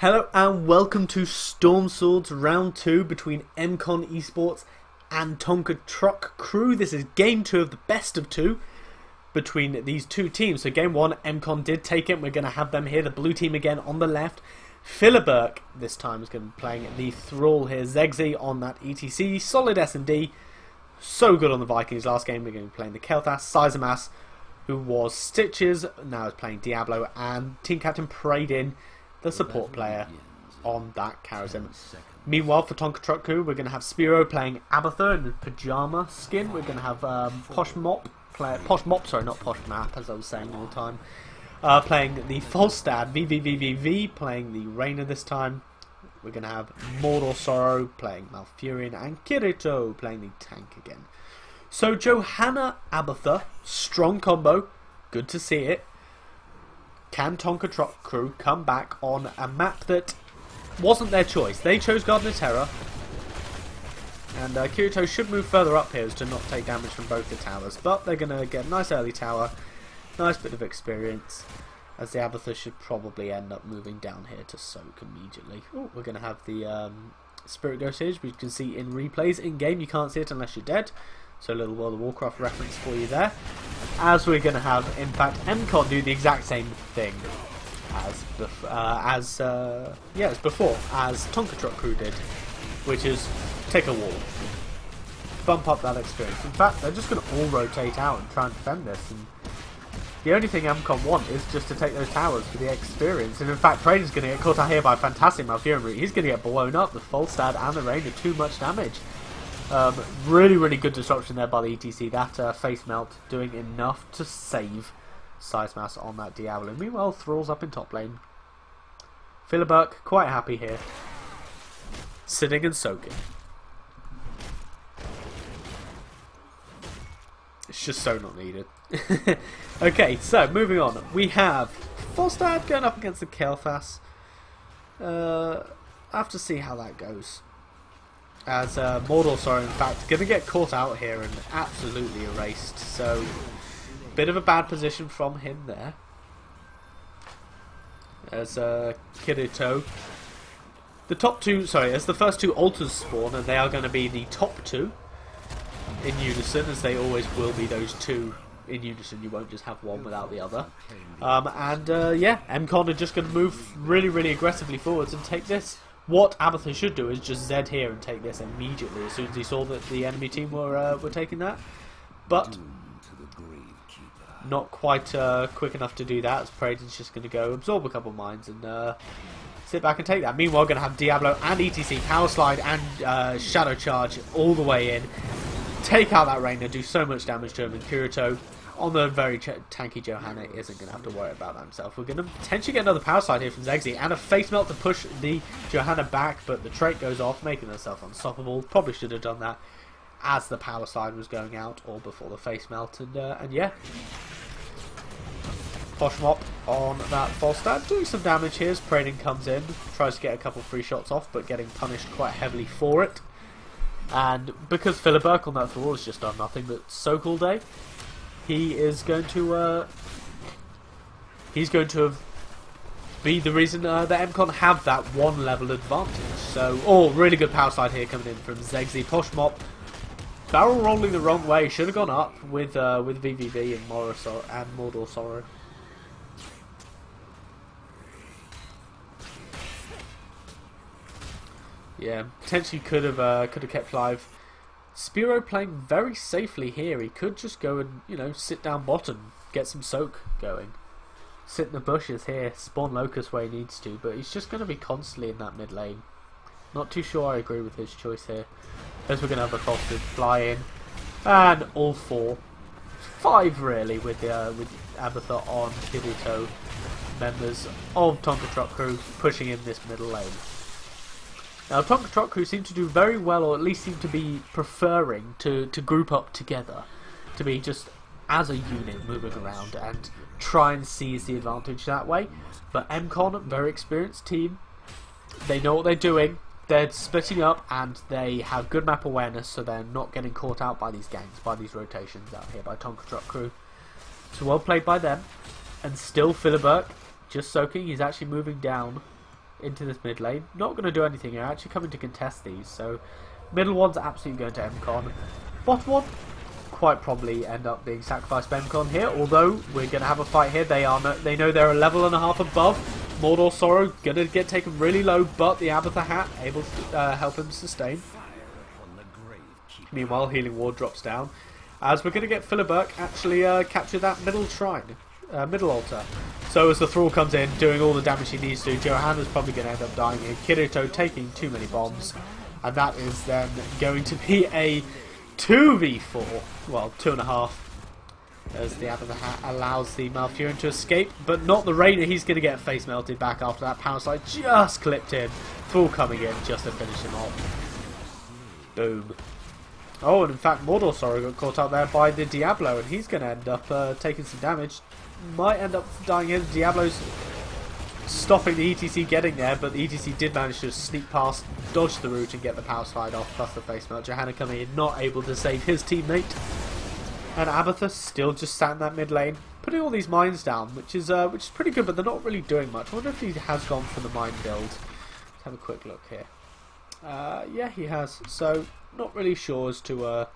Hello and welcome to Storm Swords Round 2 between mCon Esports and Tonka Truck Crew. This is game 2 of the best of 2 between these two teams. So game 1, mCon did take it. We're going to have them here. The blue team again on the left. Philibert this time is going to be playing the Thrall here. Zegzi on that ETC. Solid S&D. So good on the Vikings last game. We're going to be playing the Kel'Thas. Sizemas, who was Stitches, now is playing Diablo. And Team Captain Praydin, the support player on that Karazim. Meanwhile, for Tonka Truck Crew, we're going to have Spiro playing Abatha in the pajama skin. We're going to have Posh Mop, not Posh Map, as I was saying all the time, playing the Falstad, VVVVV, playing the Rainer this time. We're going to have Mordor Sorrow playing Malfurion, and Kirito playing the tank again. So Johanna Abatha, strong combo, good to see it. Can Tonka Truck Crew come back on a map that wasn't their choice? They chose Garden of Terror, and Kirito should move further up here to not take damage from both the towers, but they're going to get a nice early tower, nice bit of experience, as the Abatha should probably end up moving down here to soak immediately. Ooh, we're going to have the Spirit Ghost here, which you can see in replays in game. You can't see it unless you're dead. So a little World of Warcraft reference for you there. As we're going to have, in fact, mCon do the exact same thing as before, as Tonka Truck Crew did, which is take a wall, bump up that experience. In fact, they're just going to all rotate out and try and defend this. And the only thing mCon want is just to take those towers for the experience. And in fact, Praydin's going to get caught out here by a fantastic Malfurion route. He's going to get blown up. The Falstad and the Rain are too much damage. Really good disruption there by the ETC. That face melt doing enough to save Sizemas on that Diablo. Meanwhile, Thrall's up in top lane. Philibert quite happy here, sitting and soaking. It's just so not needed. Okay, so moving on. We have Falstad going up against the Kel'Thas. I have to see how that goes. As Mordor are in fact going to get caught out here and absolutely erased. So, bit of a bad position from him there. As Kirito, as the first two altars spawn, and they are going to be the top two in unison, as they always will be. Those two in unison, you won't just have one without the other. Yeah, mCon are just going to move really aggressively forwards and take this. What Abatha should do is just Zed here and take this immediately as soon as he saw that the enemy team were taking that. But not quite quick enough to do that, as Praydin's just going to go absorb a couple mines and sit back and take that. Meanwhile, we're going to have Diablo and ETC Power Slide and Shadow Charge all the way in. Take out that Rainer, do so much damage to him, and Kirito on the very tanky Johanna isn't going to have to worry about that himself. We're going to potentially get another power slide here from Zegzi and a face melt to push the Johanna back, but the trait goes off, making herself unstoppable. Probably should have done that as the power slide was going out or before the face melt. And yeah, Posh Mop on that Falstad, doing some damage here as Praydin comes in, tries to get a couple free shots off, but getting punished quite heavily for it. And because Philibert on that Thrall has just done nothing but soak all day, he is going to be the reason that mCon have that one level advantage. So, really good power slide here coming in from Zegzi. Posh Mop barrel rolling the wrong way. Should have gone up with VVV and Mordor Sorrow. Yeah, potentially could have kept live. Spiro playing very safely here. He could just go and, sit down bottom, get some soak going. Sit in the bushes here, spawn Locust where he needs to, but he's just going to be constantly in that mid lane. Not too sure I agree with his choice here. As we're going to have a Frosted fly in. And all five really, with Abatha on Kirito, members of Tonka Truck Crew pushing in this middle lane. Now, Tonka Truck Crew seem to do very well, or at least seem to be preferring to group up together, to be just as a unit moving around and try and seize the advantage that way. But mCon, very experienced team, they know what they're doing, they're splitting up, and they have good map awareness, so they're not getting caught out by these ganks, by these rotations out here by Tonka Truck Crew. So well played by them, and still Philibert just soaking. He's actually moving down into this mid lane. Not going to do anything here. Actually coming to contest these. So middle one's absolutely going to mCon. Bottom one quite probably end up being sacrificed by mCon here. Although we're going to have a fight here. They know they're a level and a half above. Mordor Sorrow going to get taken really low, but the Abatha Hat able to help him sustain. Meanwhile, Healing Ward drops down. As we're going to get Philibert actually capture that middle shrine. Middle altar. So as the Thrall comes in, doing all the damage he needs to, Johanna's probably going to end up dying here. Kirito taking too many bombs. And that is then going to be a 2v4. Well, 2.5. As the Abbot of the Hat allows the Malfurion to escape, but not the Rainer. He's going to get face melted back after that power slide just clipped in. Thrall coming in just to finish him off. Boom. Oh, and in fact, Mordor Sorrow got caught out there by the Diablo, and he's going to end up taking some damage. Might end up dying here. Diablo's stopping the ETC getting there, but the ETC did manage to sneak past, dodge the route, and get the power slide off, plus the face melt. Johanna coming in, not able to save his teammate. And Abathur still just sat in that mid lane, putting all these mines down, which is pretty good, but they're not really doing much. I wonder if he has gone for the mine build. Let's have a quick look here. Yeah, he has. So, not really sure as to...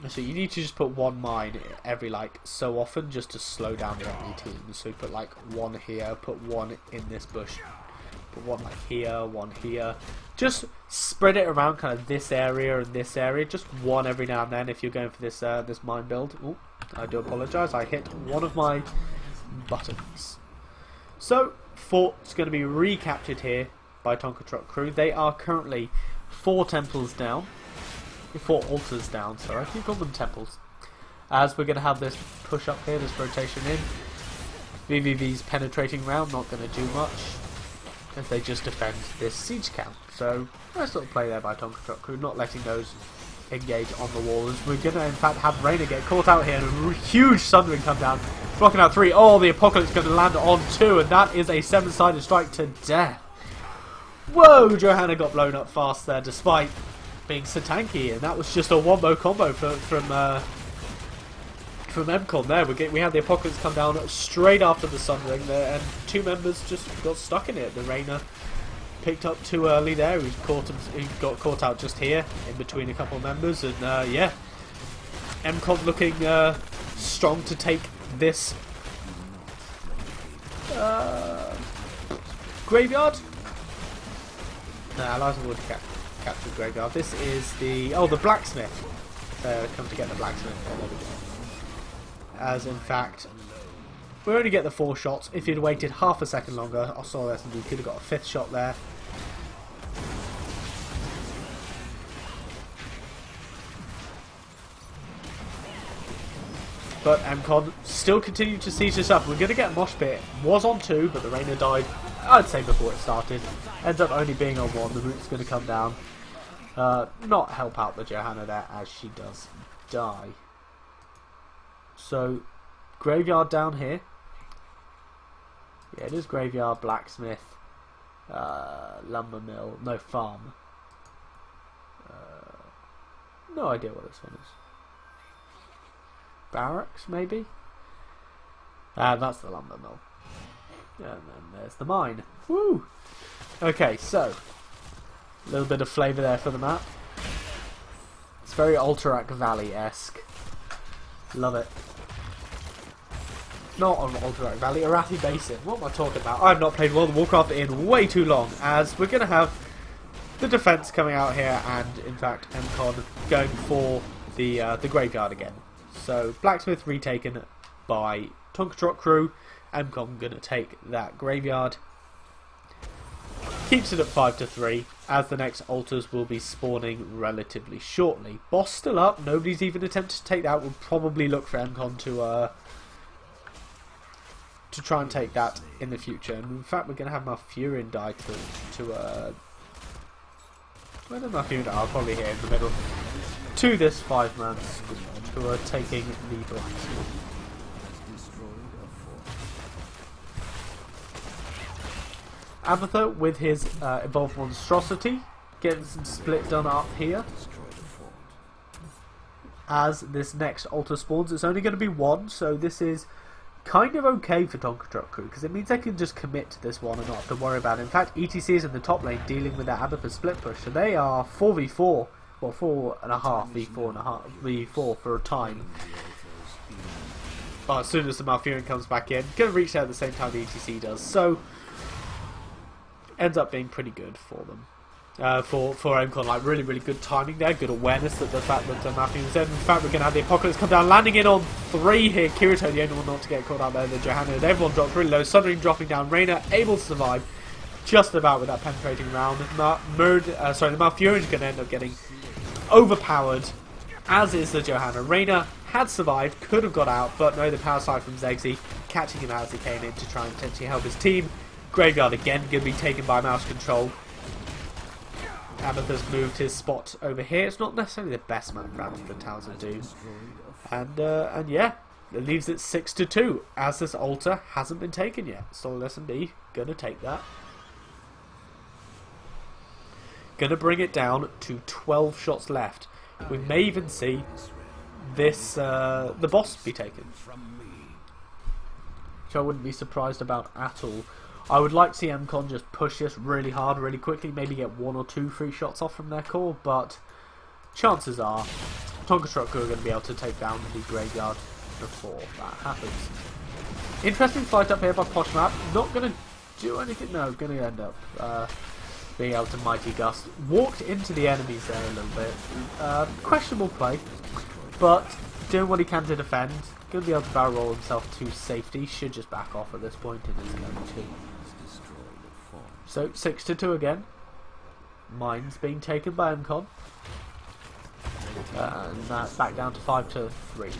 So you need to just put one mine every like so often just to slow down the enemy teams. So you put like one here, put one in this bush, put one like here, one here. Just spread it around kind of this area and this area. Just one every now and then if you're going for this this mine build. Oh, I do apologise. I hit one of my buttons. So fort's going to be recaptured here by Tonka Truck Crew. They are currently 4 temples down. 4 altars down, sorry. I keep calling them temples. As we're going to have this push up here, this rotation in. VVV's penetrating round, not going to do much. As they just defend this siege camp. So, nice little play there by Tonka Truck Crew, not letting those engage on the wall. As we're going to, in fact, have Rainer get caught out here and a huge Sundering come down. Blocking out 3. Oh, the Apocalypse going to land on 2, and that is a 7-sided strike to death. Whoa, Johanna got blown up fast there, despite being so tanky, and that was just a wombo combo from mCon there. We had the Apocalypse come down straight after the Sundering there, and 2 members just got stuck in it. The Rainer picked up too early there. He got caught out just here in between a couple of members, and yeah, mCon looking strong to take this graveyard. Allies would capture graveyard. This is the blacksmith. Come to get the blacksmith. There we go. As in fact, we only get the 4 shots. If you'd waited half a second longer, I saw this and you could have got a 5th shot there. But mCon still continued to siege this up. We're going to get a mosh pit. Was on 2, but the Rainer died, I'd say, before it started. Ends up only being on 1. The root's going to come down. Not help out the Johanna there, as she does die. So, graveyard down here. Yeah, it is graveyard, blacksmith, lumber mill, no farm. No idea what this one is. Barracks, maybe? That's the lumber mill. And then there's the mine. Woo! Okay, so a little bit of flavour there for the map. It's very Alterac Valley-esque. Love it. Not on Alterac Valley, Arathi Basin. What am I talking about? I've not played World of Warcraft in way too long, as we're going to have the defence coming out here, and in fact mCon going for the graveyard again. So blacksmith retaken by Tonka Truck Crew. mCon going to take that graveyard. Keeps it at 5-3, as the next altars will be spawning relatively shortly. Boss still up, nobody's even attempted to take that. We'll probably look for mCon to try and take that in the future. And in fact, we're going to have Malfurion die where did Malfurion die? I'll probably here in the middle. To this 5-man squad who are taking the blacksmith. Abathur with his Evolved Monstrosity, getting some split done up here. As this next altar spawns, it's only going to be 1, so this is kind of okay for Tonka Truck Crew, because it means they can just commit to this one and not have to worry about it. In fact, ETC is in the top lane dealing with that Abathur split push, so they are 4v4, well 4.5 v4 for a time. But as soon as the Malfurion comes back in, going to reach there at the same time the ETC does, so ends up being pretty good for them. For mCon, like really good timing there, good awareness that the fact that Malfurion was in. In fact, we're going to have the Apocalypse come down, landing in on 3 here. Kirito, the only one not to get caught out there, the Johanna. Everyone drops really low, Sundering dropping down, Reyna able to survive just about with that penetrating round. The Malfurion's going to end up getting overpowered, as is the Johanna. Reyna had survived, could have got out, but no, the power slide from Zexy catching him out as he came in to try and potentially help his team. Graveyard again going to be taken by mouse control. Abathur's moved his spot over here. It's not necessarily the best map for Abathur Towers of Doom. And yeah, it leaves it 6-2, as this altar hasn't been taken yet. Solid S&B going to take that. Going to bring it down to 12 shots left. We may even see this the boss be taken, which I wouldn't be surprised about at all. I would like to see mCon just push this really hard, really quickly, maybe get 1 or 2 free shots off from their core, but chances are Tonka Truck Crew are going to be able to take down the Graveyard before that happens. Interesting fight up here by Poshmap, not going to do anything, no, going to end up being able to Mighty Gust. Walked into the enemies there a little bit, questionable play, but doing what he can to defend. Going to be able to barrel roll himself to safety, should just back off at this point and is going to. So 6-2 again. Mines being taken by mCon. And that's back down to 5-3.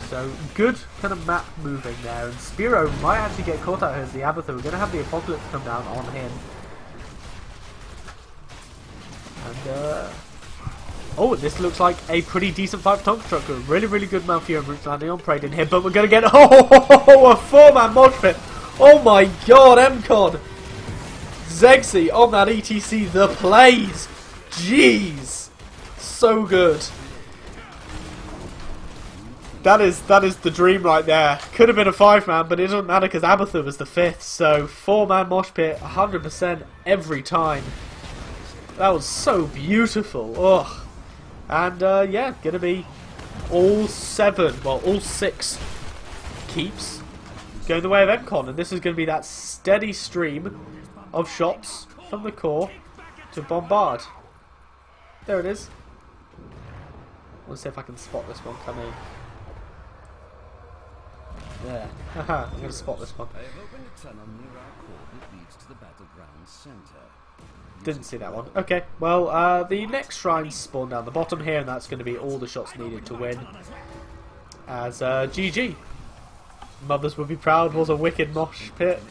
So good kind of map moving there. And Spiro might actually get caught out here as the Abathur. We're going to have the Apocalypse come down on him. And oh, this looks like a pretty decent fight for Tonka Truck Crew. Really good Malfurion roots landing on Prade in here. But we're going to get a 4-man mosh pit. Oh my god, mCon. Zexy on that ETC, the plays. Jeez. So good. That is the dream right there. Could have been a 5-man, but it doesn't matter because Abathur was the 5th. So 4-man mosh pit, 100% every time. That was so beautiful. Ugh. And yeah, gonna be all 6 keeps going the way of mCon, and this is gonna be that steady stream of shots from the core to bombard. There it is. Let's see if I can spot this one coming. There. Haha, I'm gonna spot this one. I have opened a tunnel near our core that leads to the battleground center. Didn't see that one. Okay, well, the next shrine spawned down the bottom here, and that's going to be all the shots needed to win. As GG. Mothers would be proud was a wicked mosh pit.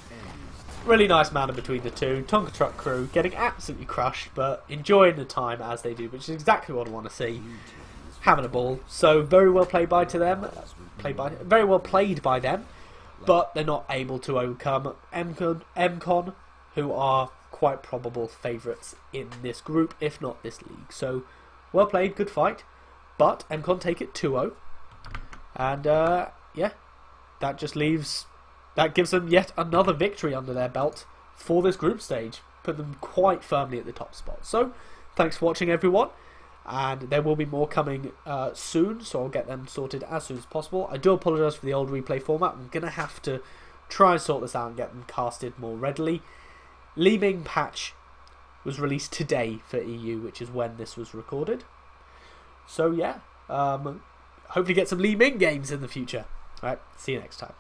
Really nice manner between the two. Tonka Truck Crew getting absolutely crushed, but enjoying the time as they do, which is exactly what I want to see. Having a ball. So very well played by them, very well played by them, but they're not able to overcome mCon, who are quite probable favourites in this group, if not this league. So, well played, good fight. But mCon take it 2-0. And, yeah, that gives them yet another victory under their belt for this group stage. Put them quite firmly at the top spot. So, thanks for watching, everyone. And there will be more coming soon, so I'll get them sorted as soon as possible. I do apologise for the old replay format. I'm going to have to try and sort this out and get them casted more readily. Li Ming patch was released today for EU, which is when this was recorded. So yeah, hopefully get some Li Ming games in the future. Alright, see you next time.